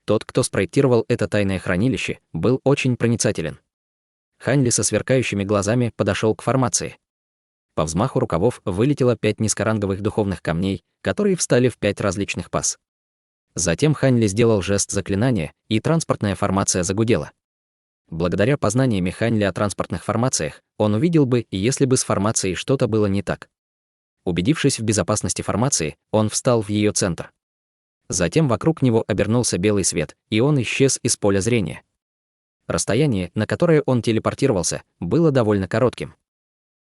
Speaker 1: Тот, кто спроектировал это тайное хранилище, был очень проницателен. Хань Ли со сверкающими глазами подошел к формации. По взмаху рукавов вылетело 5 низкоранговых духовных камней, которые встали в 5 различных паз. Затем Хань Ли сделал жест заклинания, и транспортная формация загудела. Благодаря познаниям Хань Ли о транспортных формациях, он увидел бы, если бы с формацией что-то было не так. Убедившись в безопасности формации, он встал в ее центр. Затем вокруг него обернулся белый свет, и он исчез из поля зрения. Расстояние, на которое он телепортировался, было довольно коротким.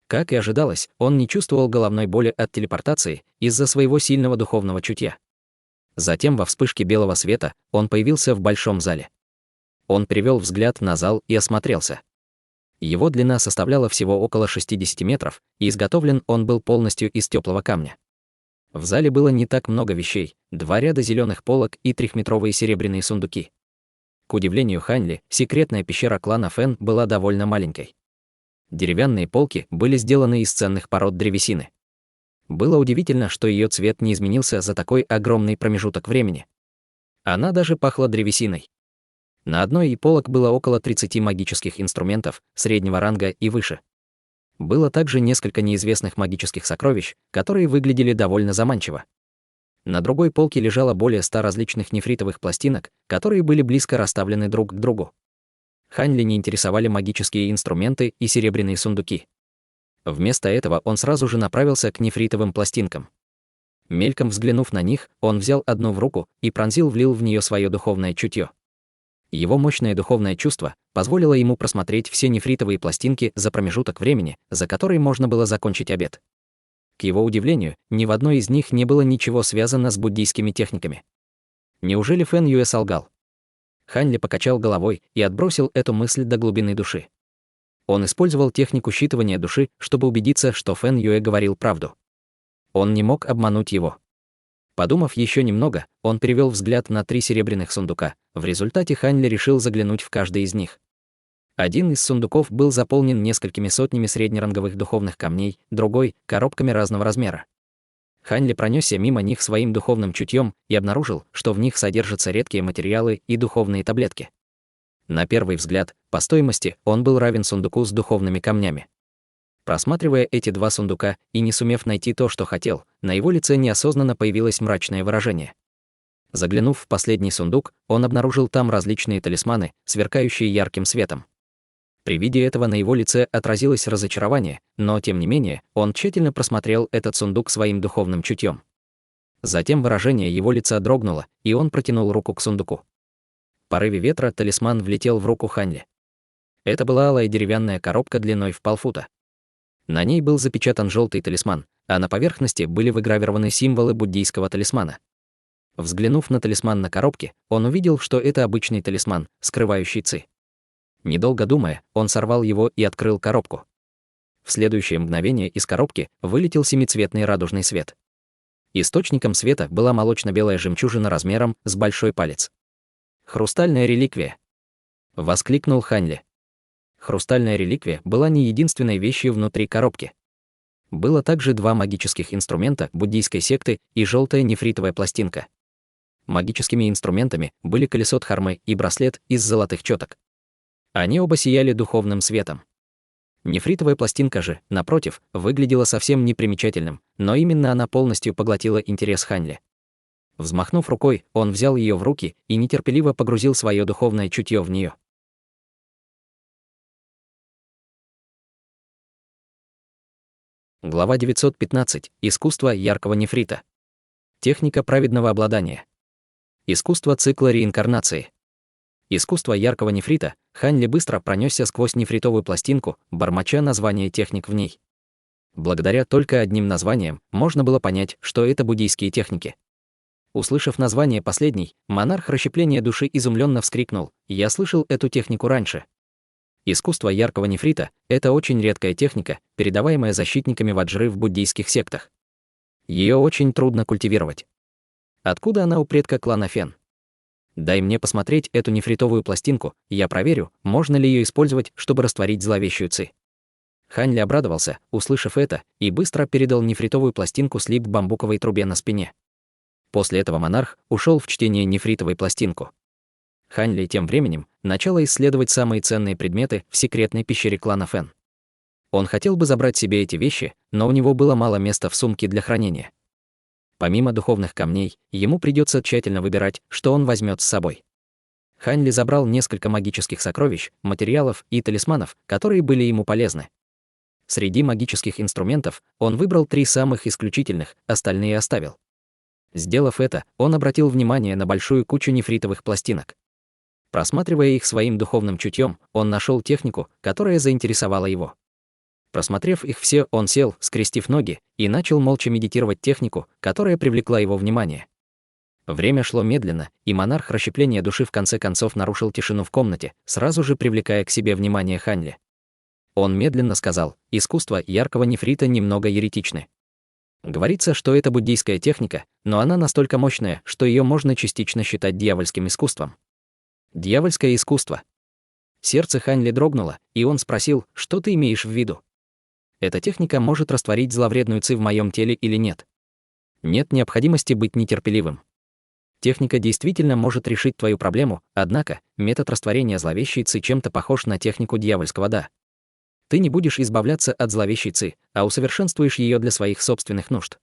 Speaker 1: Как и ожидалось, он не чувствовал головной боли от телепортации из-за своего сильного духовного чутья. Затем во вспышке белого света он появился в большом зале. Он перевел взгляд на зал и осмотрелся. Его длина составляла всего около 60 метров, и изготовлен он был полностью из теплого камня. В зале было не так много вещей: 2 ряда зеленых полок и 3-метровые серебряные сундуки. К удивлению Хань Ли, секретная пещера клана Фэн была довольно маленькой. Деревянные полки были сделаны из ценных пород древесины. Было удивительно, что ее цвет не изменился за такой огромный промежуток времени. Она даже пахла древесиной. На одной из полок было около 30 магических инструментов среднего ранга и выше. Было также несколько неизвестных магических сокровищ, которые выглядели довольно заманчиво. На другой полке лежало более 100 различных нефритовых пластинок, которые были близко расставлены друг к другу. Хань Ли не интересовали магические инструменты и серебряные сундуки. Вместо этого он сразу же направился к нефритовым пластинкам. Мельком взглянув на них, он взял одну в руку и влил в нее свое духовное чутье. Его мощное духовное чувство позволило ему просмотреть все нефритовые пластинки за промежуток времени, за который можно было закончить обед. К его удивлению, ни в одной из них не было ничего связано с буддийскими техниками. Неужели Фэн Юэ солгал? Хань Ли покачал головой и отбросил эту мысль до глубины души. Он использовал технику считывания души, чтобы убедиться, что Фэн Юэ говорил правду. Он не мог обмануть его. Подумав еще немного, он перевел взгляд на 3 серебряных сундука. В результате Хань Ли решил заглянуть в каждый из них. Один из сундуков был заполнен несколькими сотнями среднеранговых духовных камней, другой — коробками разного размера. Хань Ли пронесся мимо них своим духовным чутьем и обнаружил, что в них содержатся редкие материалы и духовные таблетки. На первый взгляд, по стоимости он был равен сундуку с духовными камнями. Просматривая эти 2 сундука и не сумев найти то, что хотел, на его лице неосознанно появилось мрачное выражение. Заглянув в последний сундук, он обнаружил там различные талисманы, сверкающие ярким светом. При виде этого на его лице отразилось разочарование, но, тем не менее, он тщательно просмотрел этот сундук своим духовным чутьем. Затем выражение его лица дрогнуло, и он протянул руку к сундуку. В порыве ветра талисман влетел в руку Хань Ли. Это была алая деревянная коробка длиной в полфута. На ней был запечатан желтый талисман, а на поверхности были выгравированы символы буддийского талисмана. Взглянув на талисман на коробке, он увидел, что это обычный талисман, скрывающий ци. Недолго думая, он сорвал его и открыл коробку. В следующее мгновение из коробки вылетел семицветный радужный свет. Источником света была молочно-белая жемчужина размером с большой палец. «Хрустальная реликвия!» — воскликнул Хань Ли. Хрустальная реликвия была не единственной вещью внутри коробки. Было также 2 магических инструмента буддийской секты и желтая нефритовая пластинка. Магическими инструментами были колесо Дхармы и браслет из золотых чёток. Они оба сияли духовным светом. Нефритовая пластинка же, напротив, выглядела совсем непримечательным, но именно она полностью поглотила интерес Хань Ли. Взмахнув рукой, он взял ее в руки и нетерпеливо погрузил свое духовное чутье в нее. Глава 915. Искусство яркого нефрита. Техника праведного обладания. Искусство цикла реинкарнации. Искусство яркого нефрита. Хань Ли быстро пронесся сквозь нефритовую пластинку, бормоча название техник в ней. Благодаря только одним названиям можно было понять, что это буддийские техники. Услышав название последней, монарх расщепления души изумленно вскрикнул: «Я слышал эту технику раньше». Искусство яркого нефрита — это очень редкая техника, передаваемая защитниками ваджры в буддийских сектах. Ее очень трудно культивировать. Откуда она у предка клана Фен? Дай мне посмотреть эту нефритовую пластинку, я проверю, можно ли ее использовать, чтобы растворить зловещую ци. Хань Ли обрадовался, услышав это, и быстро передал нефритовую пластинку Сли к бамбуковой трубе на спине. После этого монарх ушел в чтение нефритовой пластинку. Хань Ли тем временем начал исследовать самые ценные предметы в секретной пещере клана Фэн. Он хотел бы забрать себе эти вещи, но у него было мало места в сумке для хранения. Помимо духовных камней, ему придется тщательно выбирать, что он возьмет с собой. Хань Ли забрал несколько магических сокровищ, материалов и талисманов, которые были ему полезны. Среди магических инструментов он выбрал 3 самых исключительных, остальные оставил. Сделав это, он обратил внимание на большую кучу нефритовых пластинок. Просматривая их своим духовным чутьем, он нашел технику, которая заинтересовала его. Просмотрев их все, он сел, скрестив ноги, и начал молча медитировать технику, которая привлекла его внимание. Время шло медленно, и монарх расщепления души в конце концов нарушил тишину в комнате, сразу же привлекая к себе внимание Хань Ли. Он медленно сказал: «Искусство яркого нефрита немного еретичны. Говорится, что это буддийская техника, но она настолько мощная, что ее можно частично считать дьявольским искусством». Дьявольское искусство. Сердце Хань Ли дрогнуло, и он спросил: «Что ты имеешь в виду? Эта техника может растворить зловредную ци в моем теле или нет?» Нет необходимости быть нетерпеливым. Техника действительно может решить твою проблему, однако метод растворения зловещей ци чем-то похож на технику дьявольского «да». Ты не будешь избавляться от зловещей ци, а усовершенствуешь ее для своих собственных нужд.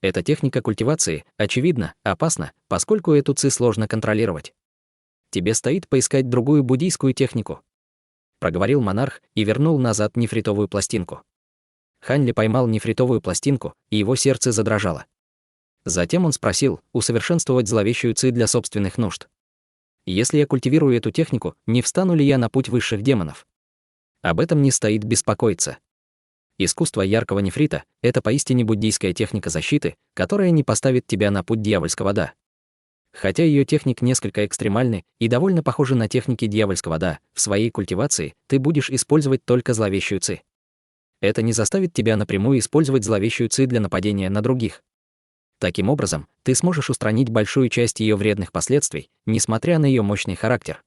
Speaker 1: Эта техника культивации, очевидно, опасна, поскольку эту ци сложно контролировать. Тебе стоит поискать другую буддийскую технику, проговорил монарх и вернул назад нефритовую пластинку. Хань Ли поймал нефритовую пластинку, и его сердце задрожало. Затем он спросил, усовершенствовать зловещую ци для собственных нужд. Если я культивирую эту технику, не встану ли я на путь высших демонов? Об этом не стоит беспокоиться. Искусство яркого нефрита — это поистине буддийская техника защиты, которая не поставит тебя на путь дьявольского «да». Хотя ее техник несколько экстремальны и довольно похожи на техники дьявольского «да», в своей культивации ты будешь использовать только зловещую ци. Это не заставит тебя напрямую использовать зловещую ци для нападения на других. Таким образом, ты сможешь устранить большую часть ее вредных последствий, несмотря на ее мощный характер.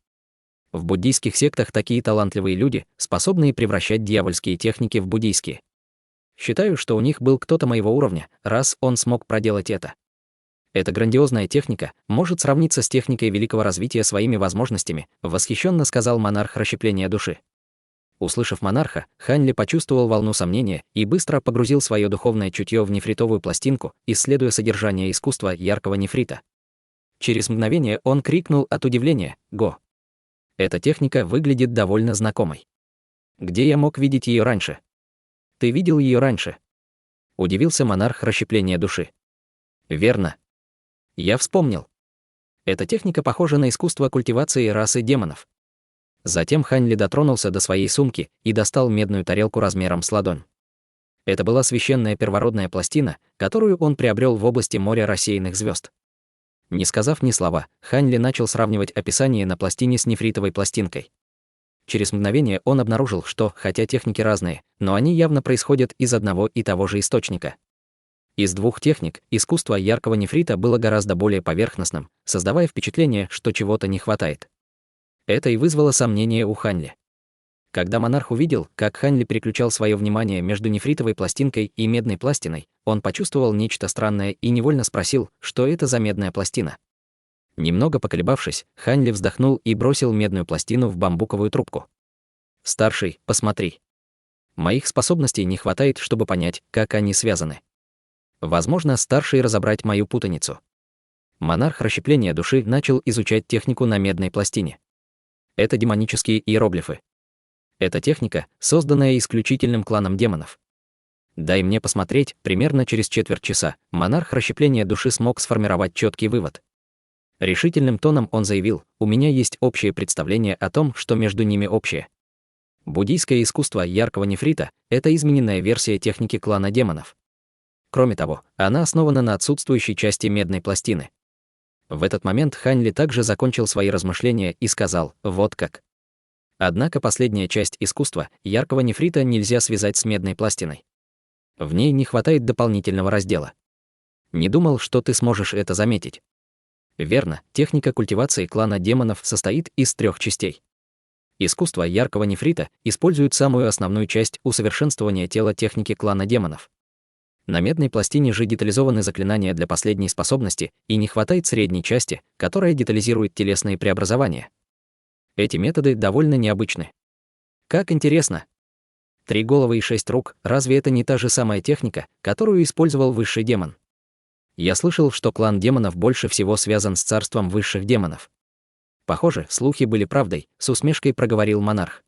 Speaker 1: В буддийских сектах такие талантливые люди, способные превращать дьявольские техники в буддийские. Считаю, что у них был кто-то моего уровня, раз он смог проделать это. Эта грандиозная техника может сравниться с техникой великого развития своими возможностями, восхищенно сказал монарх расщепления души. Услышав монарха, Хань Ли почувствовал волну сомнения и быстро погрузил свое духовное чутье в нефритовую пластинку, исследуя содержание искусства яркого нефрита. Через мгновение он крикнул от удивления: «Го!» Эта техника выглядит довольно знакомой. Где я мог видеть ее раньше? Ты видел ее раньше? Удивился монарх расщепления души. Верно. Я вспомнил. Эта техника похожа на искусство культивации расы демонов. Затем Хань Ли дотронулся до своей сумки и достал медную тарелку размером с ладонь. Это была священная первородная пластина, которую он приобрел в области моря рассеянных звезд. Не сказав ни слова, Хань Ли начал сравнивать описание на пластине с нефритовой пластинкой. Через мгновение он обнаружил, что, хотя техники разные, но они явно происходят из одного и того же источника. Из двух техник искусство яркого нефрита было гораздо более поверхностным, создавая впечатление, что чего-то не хватает. Это и вызвало сомнение у Хань Ли. Когда монарх увидел, как Хань Ли переключал свое внимание между нефритовой пластинкой и медной пластиной, он почувствовал нечто странное и невольно спросил, что это за медная пластина. Немного поколебавшись, Хань Ли вздохнул и бросил медную пластину в бамбуковую трубку. «Старший, посмотри. Моих способностей не хватает, чтобы понять, как они связаны. Возможно, старший разобрать мою путаницу». Монарх расщепления души начал изучать технику на медной пластине. Это демонические иероглифы. Это техника, созданная исключительным кланом демонов. Дай мне посмотреть, примерно через четверть часа монарх расщепления души смог сформировать четкий вывод. Решительным тоном он заявил: у меня есть общее представление о том, что между ними общее. Буддийское искусство яркого нефрита — это измененная версия техники клана демонов. Кроме того, она основана на отсутствующей части медной пластины. В этот момент Хань Ли также закончил свои размышления и сказал: вот как. Однако последняя часть искусства яркого нефрита нельзя связать с медной пластиной. В ней не хватает дополнительного раздела. Не думал, что ты сможешь это заметить. Верно, техника культивации клана демонов состоит из 3 частей. Искусство яркого нефрита использует самую основную часть усовершенствования тела техники клана демонов. На медной пластине же детализованы заклинания для последней способности, и не хватает средней части, которая детализирует телесные преобразования. Эти методы довольно необычны. Как интересно. 3 головы и 6 рук, разве это не та же самая техника, которую использовал высший демон? Я слышал, что клан демонов больше всего связан с царством высших демонов. Похоже, слухи были правдой, с усмешкой проговорил монарх.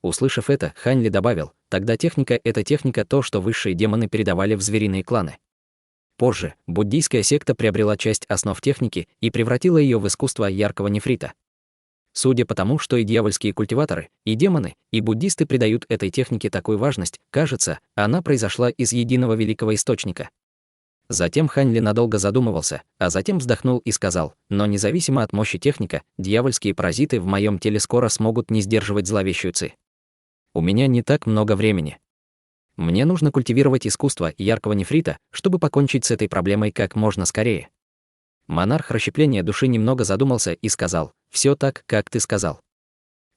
Speaker 1: Услышав это, Хань Ли добавил: тогда техника — это техника то, что высшие демоны передавали в звериные кланы. Позже буддийская секта приобрела часть основ техники и превратила ее в искусство яркого нефрита. Судя по тому, что и дьявольские культиваторы, и демоны, и буддисты придают этой технике такую важность, кажется, она произошла из единого великого источника. Затем Хань Ли надолго задумывался, а затем вздохнул и сказал: но независимо от мощи техника, дьявольские паразиты в моем теле скоро смогут не сдерживать зловещую ци. У меня не так много времени. Мне нужно культивировать искусство яркого нефрита, чтобы покончить с этой проблемой как можно скорее. Монарх расщепления души немного задумался и сказал: все так, как ты сказал.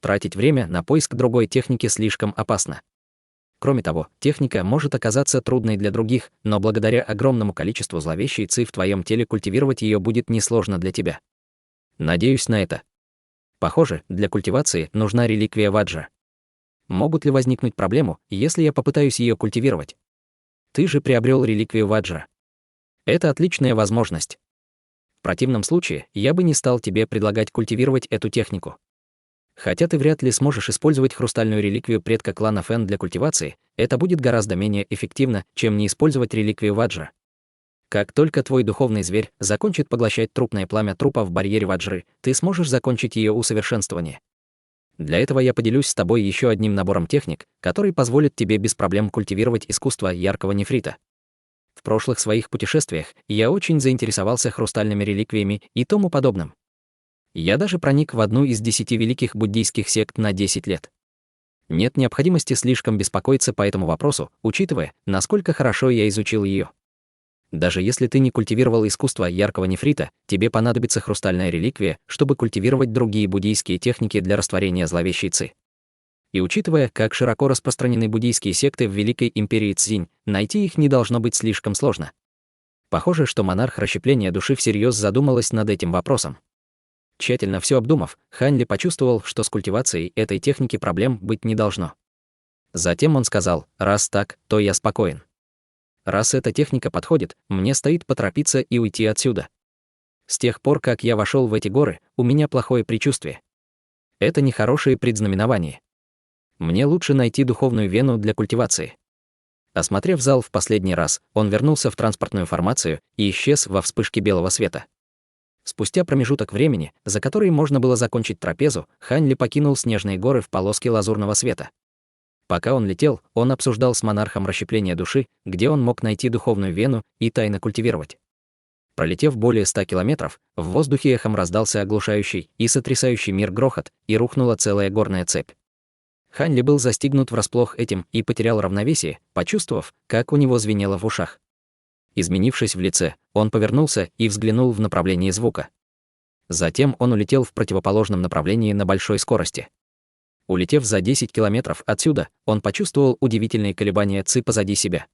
Speaker 1: Тратить время на поиск другой техники слишком опасно. Кроме того, техника может оказаться трудной для других, но благодаря огромному количеству зловещей ци в твоем теле культивировать ее будет несложно для тебя. Надеюсь на это. Похоже, для культивации нужна реликвия Ваджра. Могут ли возникнуть проблемы, если я попытаюсь ее культивировать? Ты же приобрел реликвию Ваджра. Это отличная возможность. В противном случае я бы не стал тебе предлагать культивировать эту технику. Хотя ты вряд ли сможешь использовать хрустальную реликвию предка клана Фэн для культивации, это будет гораздо менее эффективно, чем не использовать реликвию Ваджра. Как только твой духовный зверь закончит поглощать трупное пламя трупа в барьере Ваджры, ты сможешь закончить ее усовершенствование. Для этого я поделюсь с тобой еще одним набором техник, который позволит тебе без проблем культивировать искусство яркого нефрита. В прошлых своих путешествиях я очень заинтересовался хрустальными реликвиями и тому подобным. Я даже проник в одну из 10 великих буддийских сект на 10 лет. Нет необходимости слишком беспокоиться по этому вопросу, учитывая, насколько хорошо я изучил ее. Даже если ты не культивировал искусство яркого нефрита, тебе понадобится хрустальная реликвия, чтобы культивировать другие буддийские техники для растворения зловещей ци. И учитывая, как широко распространены буддийские секты в Великой империи Цзинь, найти их не должно быть слишком сложно. Похоже, что монарх расщепления души всерьез задумалась над этим вопросом. Тщательно все обдумав, Хань Ли почувствовал, что с культивацией этой техники проблем быть не должно. Затем он сказал: «Раз так, то я спокоен. Раз эта техника подходит, мне стоит поторопиться и уйти отсюда. С тех пор, как я вошел в эти горы, у меня плохое предчувствие. Это нехорошее предзнаменование. Мне лучше найти духовную вену для культивации». Осмотрев зал в последний раз, он вернулся в транспортную формацию и исчез во вспышке белого света. Спустя промежуток времени, за который можно было закончить трапезу, Хань Ли покинул снежные горы в полоске лазурного света. Пока он летел, он обсуждал с монархом расщепления души, где он мог найти духовную вену и тайно культивировать. Пролетев более 100 километров, в воздухе эхом раздался оглушающий и сотрясающий мир грохот, и рухнула целая горная цепь. Хань Ли был застигнут врасплох этим и потерял равновесие, почувствовав, как у него звенело в ушах. Изменившись в лице, он повернулся и взглянул в направлении звука. Затем он улетел в противоположном направлении на большой скорости. Улетев за 10 километров отсюда, он почувствовал удивительные колебания ци позади себя.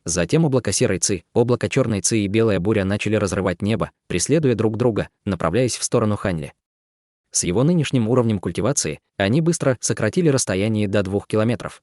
Speaker 1: Затем облако серой ци, облако черной ци и белая буря начали разрывать небо, преследуя друг друга, направляясь в сторону Хань Ли. С его нынешним уровнем культивации они быстро сократили расстояние до 2 километров.